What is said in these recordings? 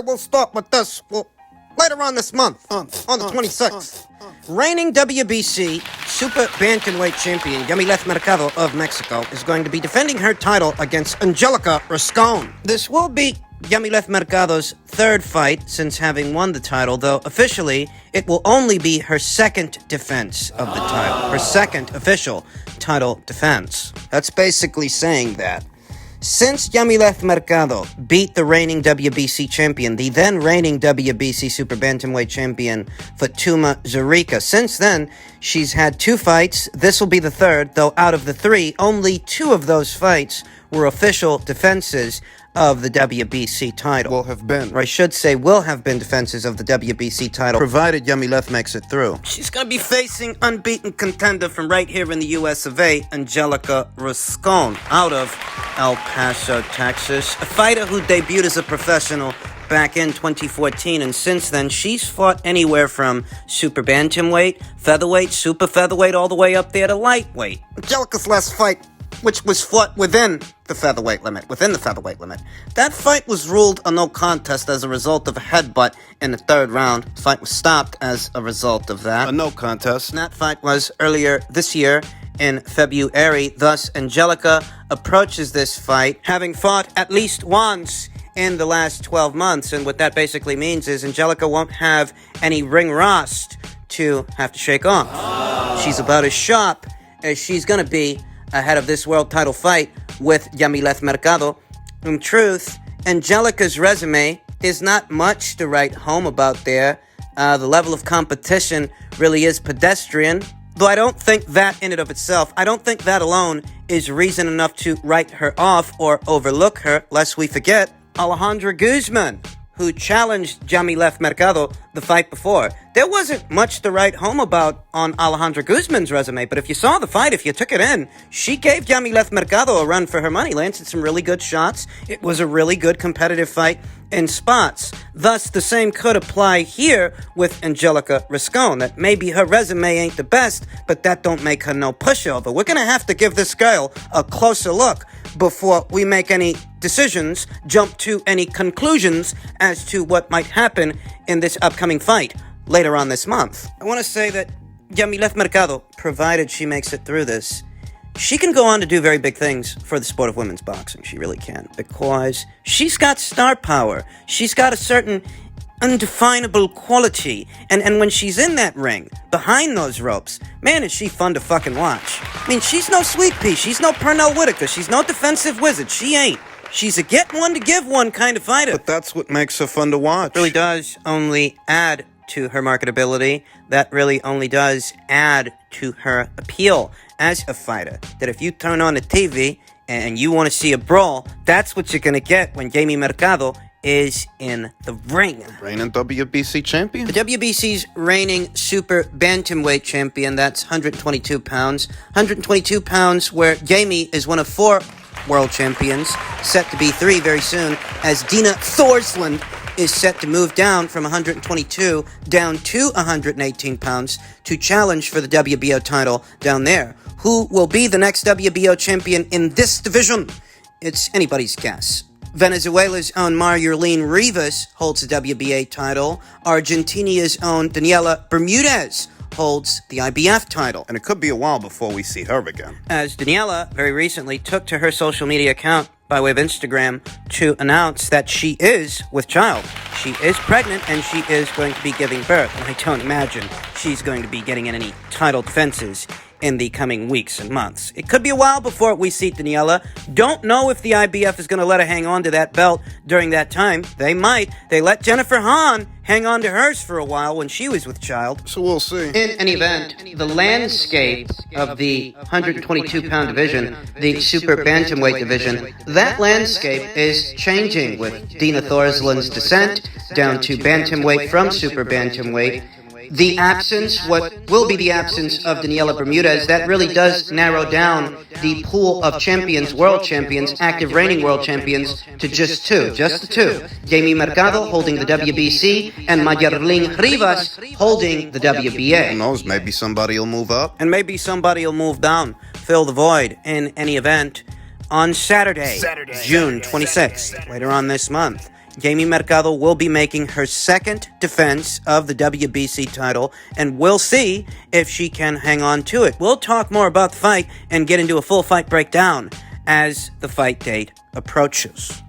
We'll start with this. Well, later on this month, on the 26th, reigning WBC Super Bantamweight champion Yamileth Mercado of Mexico is going to be defending her title against Angelica Rascon. This will be Yamileth Mercado's third fight since having won the title, though officially it will only be her second defense of the title, her second official title defense. That's basically saying that since Yamileth Mercado beat the reigning WBC champion, the then reigning WBC Super Bantamweight champion, Fatuma Zarika, since then, she's had 2 fights. This will be the third, though out of the 3, only 2 of those fights were official defenses of the WBC title. Will have been. Or I should say will have been defenses of the WBC title, provided Yamileth makes it through. She's going to be facing unbeaten contender from right here in the US of A, Angelica Rascon, out of El Paso, Texas. A fighter who debuted as a professional back in 2014, and since then, she's fought anywhere from super bantamweight, featherweight, super featherweight, all the way up there to lightweight. Angelica's last fight, which was fought within the featherweight limit, that fight was ruled a no contest as a result of a headbutt in the 3rd round. The fight was stopped as a result of that. A no contest. And that fight was earlier this year in February. Thus, Angelica approaches this fight having fought at least once in the last 12 months. And what that basically means is Angelica won't have any ring rust to have to shake off. She's about as sharp as she's going to be ahead of this world title fight with Yamileth Mercado. In truth, Angelica's resume is not much to write home about there. The level of competition really is pedestrian, though I don't think that in and of itself, I don't think that alone is reason enough to write her off or overlook her, lest we forget Alejandra Guzman, who challenged Yamileth Mercado the fight before. There wasn't much to write home about on Alejandra Guzman's resume, but if you saw the fight, if you took it in, she gave Yamileth Mercado a run for her money, landed some really good shots. It was a really good competitive fight in spots. Thus, the same could apply here with Angelica Rascon, that maybe her resume ain't the best, but that don't make her no pushover. We're gonna have to give this girl a closer look before we make any decisions, jump to any conclusions as to what might happen in this upcoming fight later on this month. I want to say that Yamileth Mercado, provided she makes it through this, she can go on to do very big things for the sport of women's boxing. She really can, because she's got star power. She's got a certain undefinable quality, and when she's in that ring, behind those ropes, man, is she fun to fucking watch. I mean, she's no sweet pea, she's no Pernell Whitaker, she's no defensive wizard, she ain't. She's a get one to give one kind of fighter. But that's what makes her fun to watch. It really does only add to her marketability. That really only does add to her appeal as a fighter. That if you turn on the TV and you want to see a brawl, that's what you're going to get when Yami Mercado is in the ring. Reigning WBC champion. The WBC's reigning super bantamweight champion, that's 122 pounds. 122 pounds where Yami is one of 4 world champions, set to be 3 very soon, as Dina Thorsland is set to move down from 122 down to 118 pounds to challenge for the WBO title down there. Who will be the next WBO champion in this division? It's anybody's guess. Venezuela's own Marlene Rivas holds the WBA title. Argentinia's own Daniela Bermudez holds the IBF title. And it could be a while before we see her again. As Daniela very recently took to her social media account by way of Instagram to announce that she is with child. She is pregnant and she is going to be giving birth. And I don't imagine she's going to be getting in any title defenses in the coming weeks and months. It could be a while before we see Daniela. Don't know if the IBF is going to let her hang on to that belt during that time. They might. They let Jennifer Hahn hang on to hers for a while when she was with child. So we'll see. In any event, the landscape of the 122-pound division, the super bantamweight division, that landscape is changing with Dina Thorsland's descent down to bantamweight from super bantamweight. The absence, what will be the absence of Daniela Bermudez, that really does narrow down the pool of champions, world champions, active reigning world champions, to just the two. Jamie Mercado holding the WBC, and Mayerlin Rivas holding the WBA. Who knows, maybe somebody will move up. And maybe somebody will move down, fill the void. In any event, on Saturday, June 26th, later on this month, Jamie Mercado will be making her second defense of the WBC title, and we'll see if she can hang on to it. We'll talk more about the fight and get into a full fight breakdown as the fight date approaches.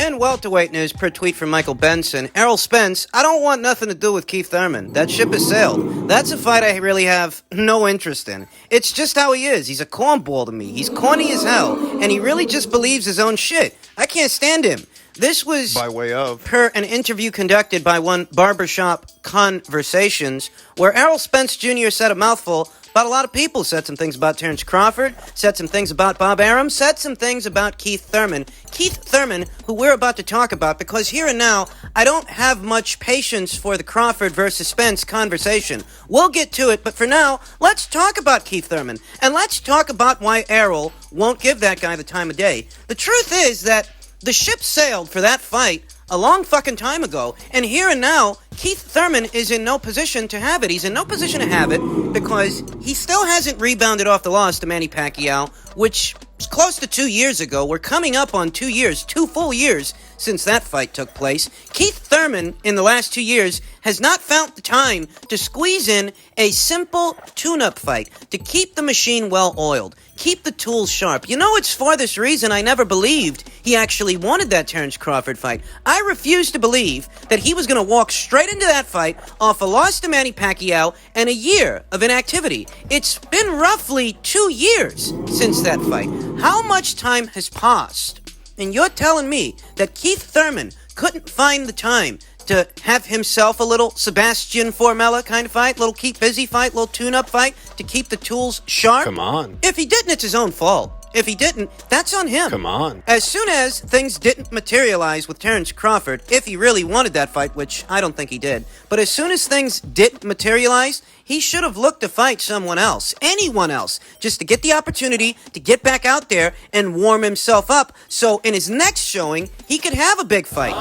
In welterweight news, per tweet from Michael Benson, Errol Spence, I don't want nothing to do with Keith Thurman. That ship has sailed. That's a fight I really have no interest in. It's just how he is. He's a cornball to me. He's corny as hell, and he really just believes his own shit. I can't stand him. This was By way of per an interview conducted by one Barbershop Conversations, where Errol Spence Jr. said a mouthful about a lot of people. Said some things about Terrence Crawford, said some things about Bob Arum, said some things about Keith Thurman. Keith Thurman, who we're about to talk about, because here and now, I don't have much patience for the Crawford versus Spence conversation. We'll get to it, but for now, let's talk about Keith Thurman, and let's talk about why Errol won't give that guy the time of day. The truth is that the ship sailed for that fight a long fucking time ago, and here and now, Keith Thurman is in no position to have it. He's in no position to have it because he still hasn't rebounded off the loss to Manny Pacquiao, which was close to 2 years ago. We're coming up on 2 years, 2 full years since that fight took place. Keith Thurman, in the last 2 years, has not found the time to squeeze in a simple tune-up fight to keep the machine well-oiled. Keep the tools sharp. You know, it's for this reason I never believed he actually wanted that Terrence Crawford fight. I refused to believe that he was going to walk straight into that fight off a loss to Manny Pacquiao and a year of inactivity. It's been roughly 2 years since that fight. How much time has passed? And you're telling me that Keith Thurman couldn't find the time to have himself a little Sebastian Formella kind of fight, little keep busy fight, little tune-up fight to keep the tools sharp? Come on. If he didn't, it's his own fault. If he didn't, that's on him. Come on. As soon as things didn't materialize with Terrence Crawford, if he really wanted that fight, which I don't think he did, but as soon as things didn't materialize, he should have looked to fight someone else, anyone else, just to get the opportunity to get back out there and warm himself up so in his next showing, he could have a big fight.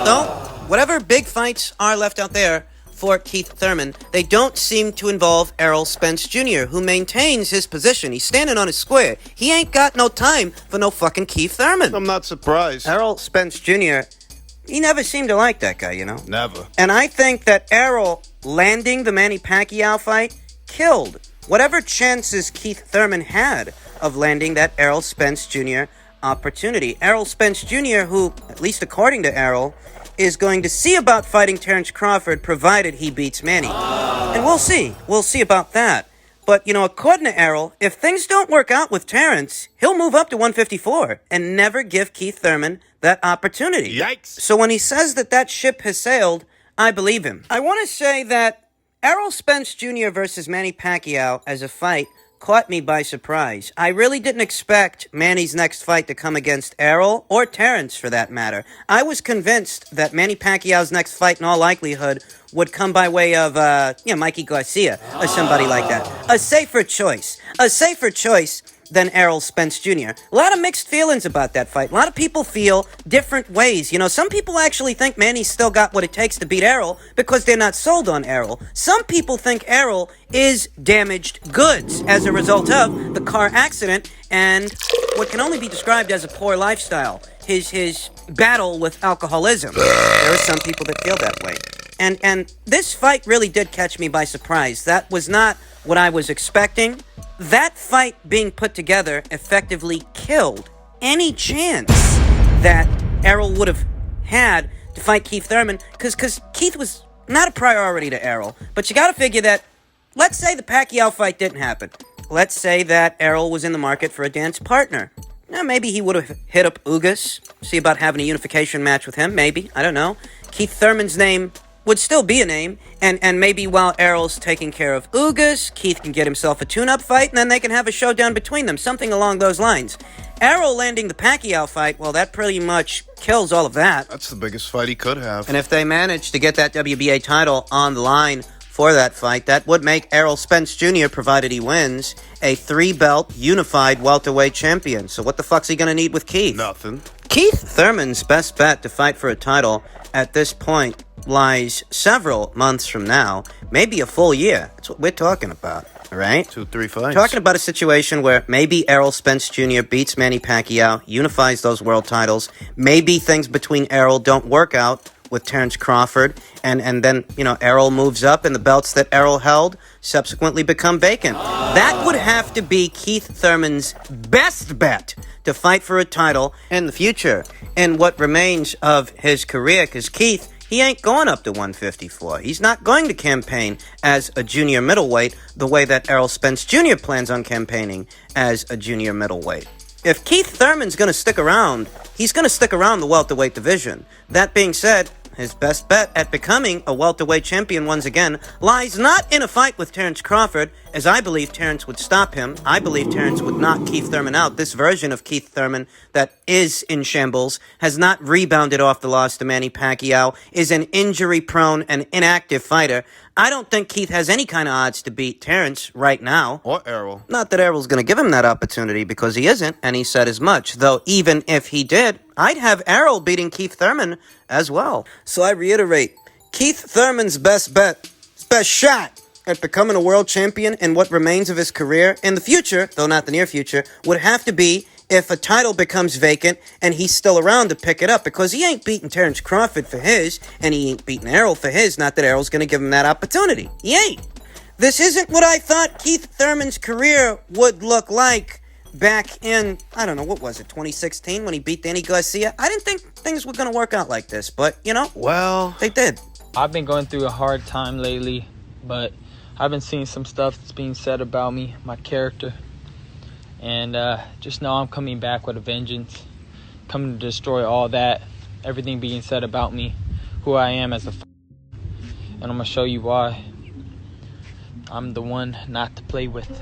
Though, whatever big fights are left out there for Keith Thurman, they don't seem to involve Errol Spence Jr., who maintains his position. He's standing on his square. He ain't got no time for no fucking Keith Thurman. I'm not surprised. Errol Spence Jr., he never seemed to like that guy, you know? Never. And I think that Errol landing the Manny Pacquiao fight killed whatever chances Keith Thurman had of landing that Errol Spence Jr. opportunity. Errol Spence Jr., who, at least according to Errol, is going to see about fighting Terrence Crawford provided he beats Manny. And we'll see. We'll see about that. But, you know, according to Errol, if things don't work out with Terrence, he'll move up to 154 and never give Keith Thurman that opportunity. Yikes. So when he says that that ship has sailed, I believe him. I want to say that Errol Spence Jr. versus Manny Pacquiao as a fight caught me by surprise. I really didn't expect Manny's next fight to come against Errol, or Terrence for that matter. I was convinced that Manny Pacquiao's next fight in all likelihood would come by way of, Mikey Garcia, or somebody like that. A safer choice than Errol Spence Jr. A lot of mixed feelings about that fight. A lot of people feel different ways. You know, some people actually think Manny's still got what it takes to beat Errol because they're not sold on Errol. Some people think Errol is damaged goods as a result of the car accident and what can only be described as a poor lifestyle. His battle with alcoholism. There are some people that feel that way. And this fight really did catch me by surprise. That was not what I was expecting. That fight being put together effectively killed any chance that Errol would have had to fight Keith Thurman, because Keith was not a priority to Errol. But you got to figure that, let's say the Pacquiao fight didn't happen. let's say that Errol was in the market for a dance partner. Now, maybe he would have hit up Ugas, see about having a unification match with him, maybe. I don't know. Keith Thurman's name would still be a name, and maybe while Errol's taking care of Ugas, Keith can get himself a tune-up fight, and then they can have a showdown between them, something along those lines. Errol landing the Pacquiao fight, well, that pretty much kills all of that. That's the biggest fight he could have. And if they manage to get that WBA title on the line for that fight, that would make Errol Spence Jr., provided he wins, a 3-belt unified welterweight champion. So what the fuck's he gonna need with Keith? Nothing. Keith Thurman's best bet to fight for a title at this point lies several months from now, maybe a full year. That's what we're talking about, all right? 2-3 fights. Talking about a situation where maybe Errol Spence Jr. beats Manny Pacquiao, unifies those world titles. Maybe things between Errol don't work out with Terrence Crawford, and then, Errol moves up and the belts that Errol held subsequently become vacant. That would have to be Keith Thurman's best bet to fight for a title in the future in what remains of his career, because Keith, he ain't going up to 154. He's not going to campaign as a junior middleweight the way that Errol Spence Jr. plans on campaigning as a junior middleweight. If Keith Thurman's going to stick around, he's going to stick around the welterweight division. That being said, his best bet at becoming a welterweight champion once again lies not in a fight with Terrence Crawford, as I believe Terrence would stop him. I believe Terrence would knock Keith Thurman out. This version of Keith Thurman that is in shambles, has not rebounded off the loss to Manny Pacquiao, is an injury-prone and inactive fighter. I don't think Keith has any kind of odds to beat Terrence right now. Or Errol. Not that Errol's going to give him that opportunity, because he isn't, and he said as much. Though even if he did, I'd have Errol beating Keith Thurman as well. So I reiterate, Keith Thurman's best bet, his best shot at becoming a world champion in what remains of his career in the future, though not the near future, would have to be if a title becomes vacant and he's still around to pick it up, because he ain't beating Terrence Crawford for his, and he ain't beating Errol for his. Not that Errol's going to give him that opportunity. He ain't. This isn't what I thought Keith Thurman's career would look like back in, I don't know, what was it, 2016 when he beat Danny Garcia? I didn't think things were going to work out like this, but, well, they did. I've been going through a hard time lately, but I've been seeing some stuff that's being said about me, my character. And just know I'm coming back with a vengeance, coming to destroy all that, everything being said about me, who I am as a fighter. And I'm going to show you why I'm the one not to play with.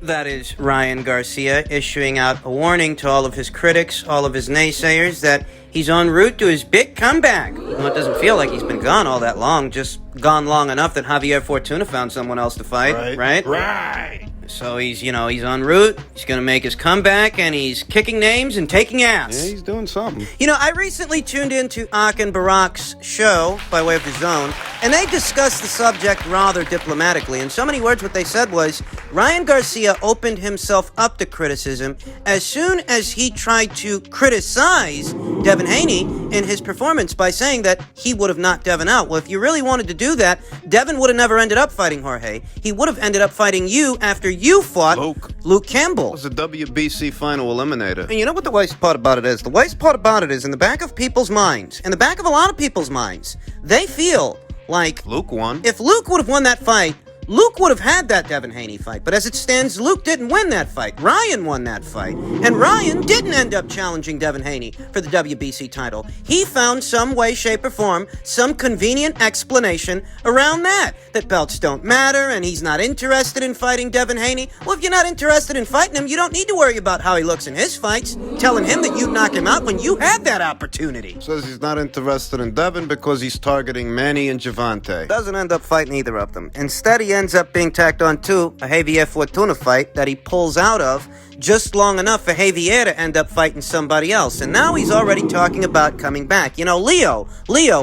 That is Ryan Garcia issuing out a warning to all of his critics, all of his naysayers, that he's en route to his big comeback. Well, it doesn't feel like he's been gone all that long, just gone long enough that Javier Fortuna found someone else to fight, right? Right. So he's en route, he's gonna make his comeback, and he's kicking names and taking ass. Yeah, he's doing something. I recently tuned into Ak and Barak's show by way of The Zone, and they discussed the subject rather diplomatically. In so many words, what they said was, Ryan Garcia opened himself up to criticism as soon as he tried to criticize Devin Haney in his performance by saying that he would have knocked Devin out. Well, if you really wanted to do that, Devin would have never ended up fighting Jorge. He would have ended up fighting you after you fought Luke Campbell. It was a WBC final eliminator. And you know what the worst part about it is? The worst part about it is, in the back of people's minds, in the back of a lot of people's minds, they feel like Luke won. If Luke would have won that fight, Luke would have had that Devin Haney fight. But as it stands, Luke didn't win that fight. Ryan won that fight. And Ryan didn't end up challenging Devin Haney for the WBC title. He found some way, shape, or form, some convenient explanation around that belts don't matter and he's not interested in fighting Devin Haney. Well, if you're not interested in fighting him, you don't need to worry about how he looks in his fights, telling him that you'd knock him out when you had that opportunity. Says he's not interested in Devin because he's targeting Manny and Javante. Doesn't end up fighting either of them. Instead, he ends up being tacked on to a Javier Fortuna fight that he pulls out of just long enough for Javier to end up fighting somebody else. And now he's already talking about coming back. Leo,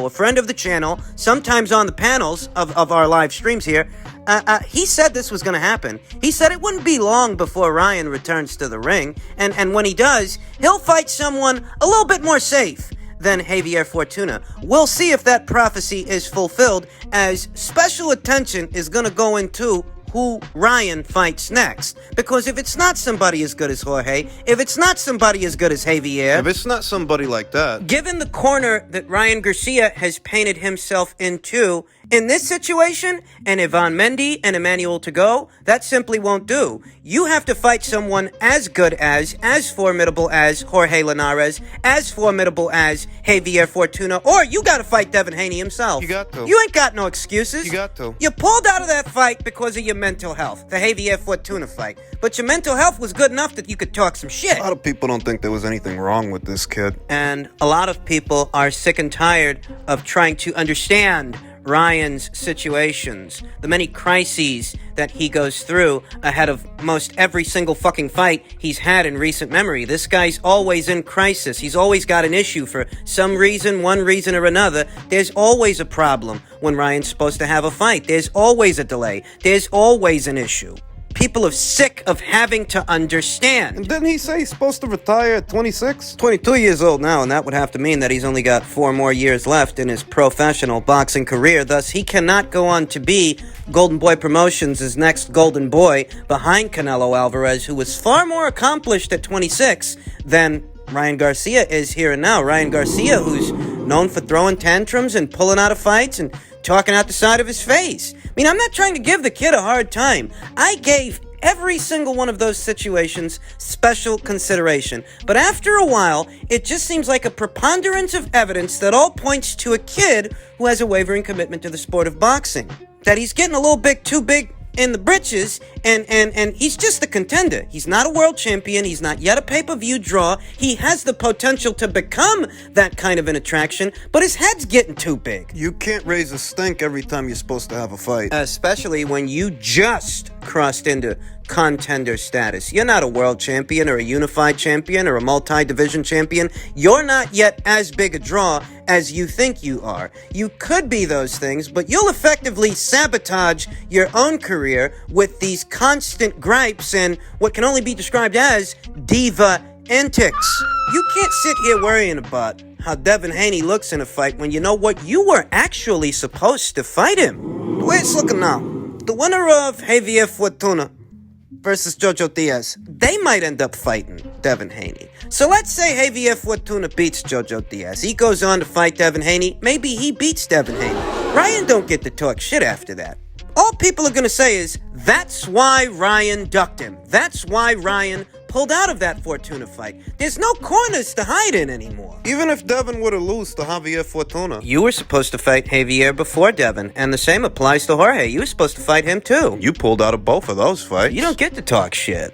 a friend of the channel, sometimes on the panels of our live streams here, he said this was going to happen. He said it wouldn't be long before Ryan returns to the ring. And when he does, he'll fight someone a little bit more safe than Javier Fortuna. We'll see if that prophecy is fulfilled, as special attention is going to go into who Ryan fights next. Because if it's not somebody as good as Jorge, if it's not somebody as good as Javier, if it's not somebody like that, given the corner that Ryan Garcia has painted himself into In this situation, and Ivan Mendy and Emmanuel to go, that simply won't do. You have to fight someone as good as formidable as Jorge Linares, as formidable as Javier Fortuna, or you gotta fight Devin Haney himself. You got to. You ain't got no excuses. You got to. You pulled out of that fight because of your mental health, the Javier Fortuna fight. But your mental health was good enough that you could talk some shit. A lot of people don't think there was anything wrong with this kid. And a lot of people are sick and tired of trying to understand Ryan's situations, the many crises that he goes through ahead of most every single fucking fight he's had in recent memory. This guy's always in crisis. He's always got an issue for some reason, one reason or another. There's always a problem when Ryan's supposed to have a fight. There's always a delay. There's always an issue. People are sick of having to understand. And didn't he say he's supposed to retire at 26? 22 years old now, and that would have to mean that he's only got 4 more years left in his professional boxing career. Thus, he cannot go on to be Golden Boy Promotions' next Golden Boy behind Canelo Alvarez, who was far more accomplished at 26 than Ryan Garcia is here and now. Ryan Garcia, who's known for throwing tantrums and pulling out of fights and talking out the side of his face. I mean, I'm not trying to give the kid a hard time. I gave every single one of those situations special consideration. But after a while, it just seems like a preponderance of evidence that all points to a kid who has a wavering commitment to the sport of boxing. That he's getting a little bit too big in the britches, and he's just a contender. He's not a world champion. He's not yet a pay-per-view draw. He has the potential to become that kind of an attraction, but his head's getting too big. You can't raise a stink every time you're supposed to have a fight. Especially when you just crossed into contender status. You're not a world champion or a unified champion or a multi-division champion. You're not yet as big a draw as you think you are. You could be those things, but you'll effectively sabotage your own career with these constant gripes and what can only be described as diva antics. You can't sit here worrying about how Devin Haney looks in a fight when you know what you were actually supposed to fight him. The way it's looking now, the winner of Javier Fortuna versus Jojo Diaz, they might end up fighting Devin Haney. So let's say Javier Fortuna beats Jojo Diaz. He goes on to fight Devin Haney. Maybe he beats Devin Haney. Ryan don't get to talk shit after that. All people are going to say is, that's why Ryan ducked him. That's why Ryan pulled out of that Fortuna fight. There's no corners to hide in anymore. Even if Devin were to lose to Javier Fortuna. You were supposed to fight Javier before Devin, and the same applies to Jorge. You were supposed to fight him too. You pulled out of both of those fights. You don't get to talk shit.